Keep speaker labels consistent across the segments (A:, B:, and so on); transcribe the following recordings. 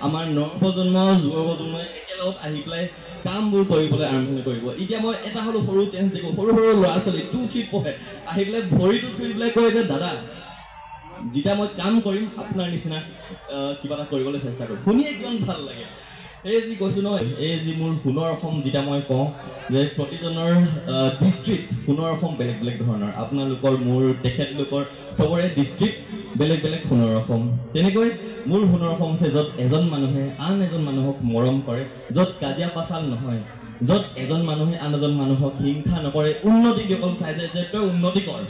A: আমাৰ নৱপ্ৰজন্ম যুৱপ্ৰজন্ম একেলগত আহি পেলাই কামবোৰ কৰিবলৈ আৰম্ভণি কৰিব এতিয়া মই এটা হলো সৰু চেঞ্জ দেখো সৰু সৰু ল'ৰা ছোৱালী 2-3 পঢ়ে আহি পেলাই ভৰিটো চুই পেলাই কয় যে দাদা যেতিয়া মই কাম কৰিম আপোনাৰ নিচিনা কিবা এটা কৰিবলৈ চেষ্টা কৰিম শুনিয়ে কিমান ভাল লাগে এই যি কৈছো নহয় এই যি মোৰ সোণৰ অসম যেতিয়া মই কওঁ যে প্ৰতিজনৰ ডিষ্ট্ৰিক্ট সোণৰ অসম বেলেগ বেলেগ ধৰণৰ আপোনালোকৰ মোৰ তেখেতলোকৰ চবৰে ডিষ্ট্ৰিক্ট বেলেগ বেলেগ সোণৰ অসম তেনেকৈ মোৰ সোণৰ অসম হৈছে য'ত এজন মানুহে আন এজন মানুহক মৰম কৰে য'ত কাজিয়া পাচাল নহয় য'ত এজন মানুহে আন এজন মানুহক হিংসা নকৰে উন্নতি অকল চাই যে তই উন্নতি কৰ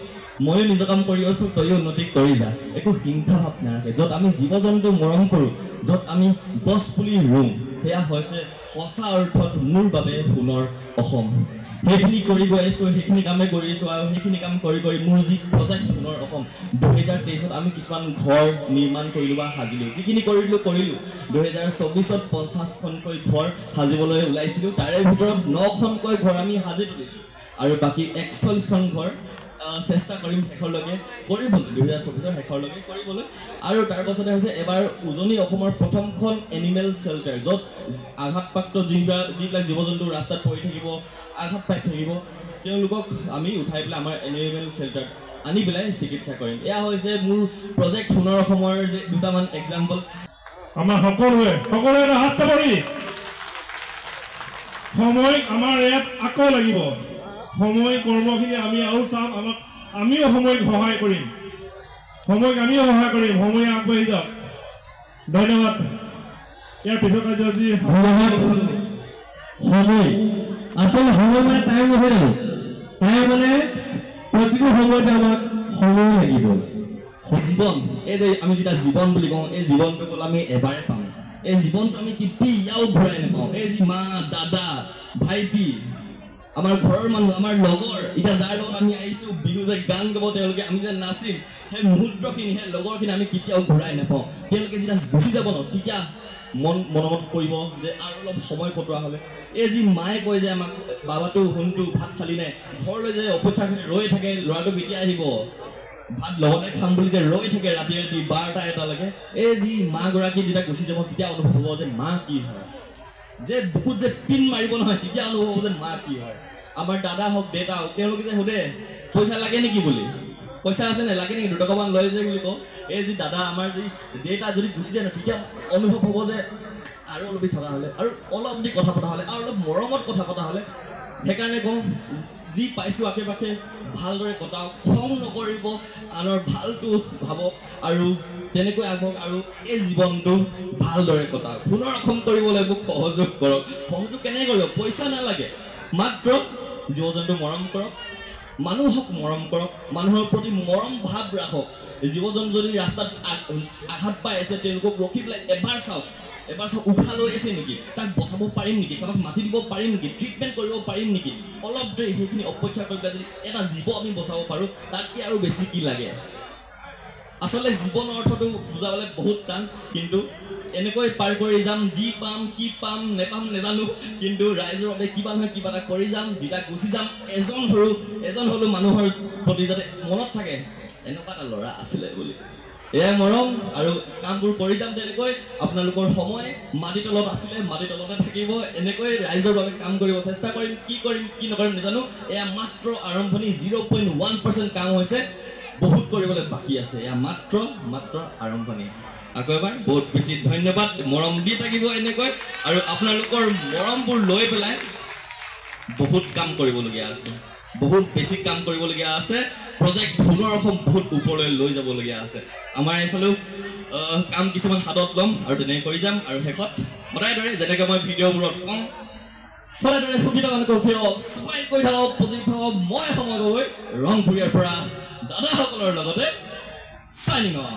A: ময়ো নিজৰ কাম কৰি আছো তয়ো উন্নতি কৰি যা একো হিংসা ভাৱ নাৰাখে য'ত আমি জীৱ জন্তু মৰম কৰোঁ য'ত আমি গছ পুলি ৰুওঁ সেয়া হৈছে সঁচা অৰ্থত মোৰ বাবে সোণৰ অসম সেইখিনি কৰি গৈ আছো সেইখিনি কামে কৰি আছো আৰু সেইখিনি কাম কৰি কৰি মোৰ যি প্ৰজেক্ট সোণৰ অসম 2023ত আমি কিছুমান ঘৰ নিৰ্মাণ কৰিলোঁ বা সাজিলোঁ যিখিনি কৰিলোঁ 2024ত 50খনকৈ ঘৰ সাজিবলৈ ওলাইছিলোঁ তাৰে ভিতৰত 9খনকৈ ঘৰ আমি সাজি তুলিলোঁ আৰু বাকী 41খন ঘৰ চেষ্টা কৰিম শেষৰলৈকে কৰিবলৈ 2024ৰ শেষৰলৈকে কৰিবলৈ আৰু তাৰ পাছতে হৈছে এবাৰ উজনি অসমৰ প্ৰথমখন এনিমেল শেল্টাৰ য'ত আঘাতপ্ৰাপ্ত যিবিলাক জীৱ জন্তু ৰাস্তাত পৰি থাকিব আঘাত পাই থাকিব তেওঁলোকক আমি উঠাই পেলাই আমাৰ এনিমেল শেল্টাৰ আনি পেলাই চিকিৎসা কৰিম এয়া হৈছে মোৰ প্ৰজেক্ট সোণৰ অসমৰ যে দুটামান এক্সাম্পল
B: আমাৰ সকলোৱে এটা হাত চাপৰি সময় আমাৰ ইয়াত আকৌ লাগিব সময় কৰ্মখিনি আমি আৰু চাম আমিও সময়ক সহায় কৰিম সময়ক আমিও সহায় কৰিম সময় আগবাঢ়ি যাওক ধন্যবাদ ইয়াৰ পিছত কাৰ্যসূচী
C: সময় আসলে সময় মানে টাইম নহয় জানো টাইম মানে প্ৰতিটো সময়তে আমাক সময় লাগিব
A: জীৱন এই যে আমি যেতিয়া জীৱন বুলি কওঁ এই জীৱনটো কেৱল আমি এবাৰে পাওঁ এই জীৱনটো আমি কেতিয়াও ঘূৰাই নাপাওঁ এই যি মা দাদা ভাইটি আমাৰ ঘৰৰ মানুহ আমাৰ লগৰ এতিয়া যাৰ লগত আমি আহিছোঁ বিহু যে গান গাব তেওঁলোকে আমি যে নাচিম সেই মুহূৰ্তখিনি সেই লগৰখিনি আমি কেতিয়াও ঘূৰাই নাপাওঁ তেওঁলোকে যেতিয়া গুচি যাব ন তেতিয়া মনত পৰিব যে আৰু অলপ সময় কটোৱা হ'লে এই যি মায়ে কয় যে আমাক বাবাটো শুনটো ভাত খালি নাই ঘৰলৈ যে অপেক্ষা কৰি ৰৈ থাকে ল'ৰাটো কেতিয়া আহিব ভাত লগতে খাম বুলি যে ৰৈ থাকে ৰাতি 12টা-1টালৈকে এই যি মাগৰাকী যেতিয়া গুচি যাব তেতিয়া অনুভৱ হ'ব যে মা কি হয় যে বুকুত যে পিন মাৰিব নহয় তেতিয়া অনুভৱ হ'ব যে মা কি হয় আমাৰ দাদা হওক দেউতা হওক তেওঁলোকে যে সোধে পইচা লাগে নেকি বুলি পইচা আছে নে লাগে নেকি 2 টকামান লৈ যায় বুলি কওঁ এই যি দাদা আমাৰ যি দেউতা যদি গুচি যায় ন তেতিয়া অনুভৱ হ'ব যে আৰু অলপ থকা হ'লে আৰু অলপ দি কথা পতা হ'লে আৰু অলপ মৰমত কথা পতা হ'লে সেইকাৰণে কওঁ যি পাইছোঁ আশে পাশে ভালদৰে কটাওক খং নকৰিব আনৰ ভালটো ভাবক আৰু তেনেকৈ আগবাঢ়ক আৰু এই জীৱনটো ভালদৰে কটাওক সোণৰ অসম কৰিবলৈ মোক সহযোগ কৰক সহযোগ কেনেকৈ কৰিব পইচা নালাগে মাত্ৰ জীৱ জন্তু মৰম কৰক মানুহক মৰম কৰক মানুহৰ প্ৰতি মৰম ভাৱ ৰাখক জীৱ জন্তু যদি ৰাস্তাত আঘাত পাই আছে তেওঁলোকক ৰখি পেলাই এবাৰ চাওক উশাহ লৈ আছে নেকি তাক বচাব পাৰিম নেকি কাৰোবাক মাতি দিব পাৰিম নেকি ট্ৰিটমেণ্ট কৰিব পাৰিম নেকি অলপ দেৰি সেইখিনি অপেক্ষা কৰি পেলাই যদি এটা জীৱ আমি বচাব পাৰোঁ তাতকৈ আৰু বেছি কি লাগে আচলতে জীৱনৰ অৰ্থটো বুজাবলৈ বহুত টান কিন্তু এনেকৈ পাৰ কৰি যাম যি পাম কি পাম নেপাম নেজানো কিন্তু ৰাইজৰ বাবে কিবা নহয় কিবা এটা কৰি যাম যেতিয়া গুচি যাম এজন হ'লেও মানুহৰ প্ৰতি যাতে মনত থাকে এনেকুৱা এটা ল'ৰা আছিলে বুলি এয়াই মৰম আৰু কামবোৰ কৰি যাম তেনেকৈ আপোনালোকৰ সময় মাটি তলত আছিলে মাটি তলতে থাকিব এনেকৈ ৰাইজৰ বাবে কাম কৰিব চেষ্টা কৰিম কি নকৰিম নাজানো এয়া মাত্ৰ আৰম্ভণি 0.1% কাম হৈছে বহুত কৰিবলৈ বাকী আছে এয়া মাত্ৰ আৰম্ভণি আকৌ এবাৰ বহুত বেছি ধন্যবাদ মৰম দি থাকিব এনেকৈ আৰু আপোনালোকৰ মৰমবোৰ লৈ পেলাই বহুত কাম কৰিবলগীয়া আছে বহুত বেছি কাম কৰিবলগীয়া আছে প্ৰজেক্ট সোণৰ অসম বহুত ওপৰলৈ লৈ যাবলগীয়া আছে আমাৰ এইফালেও কাম কিছুমান হাতত ল'ম আৰু তেনেকৈ কৰি যাম আৰু শেষত সদায় দৰে যেনেকৈ মই ভিডিঅ'বোৰত কওঁ সদায় দৰে সুখী থাকক স্মাইল কৰি থাকক পজিটিভ থাকক মই সময় গগৈ ৰংপুৰীয়াৰ পৰা দাদাসকলৰ লগতে চাইনিং অফ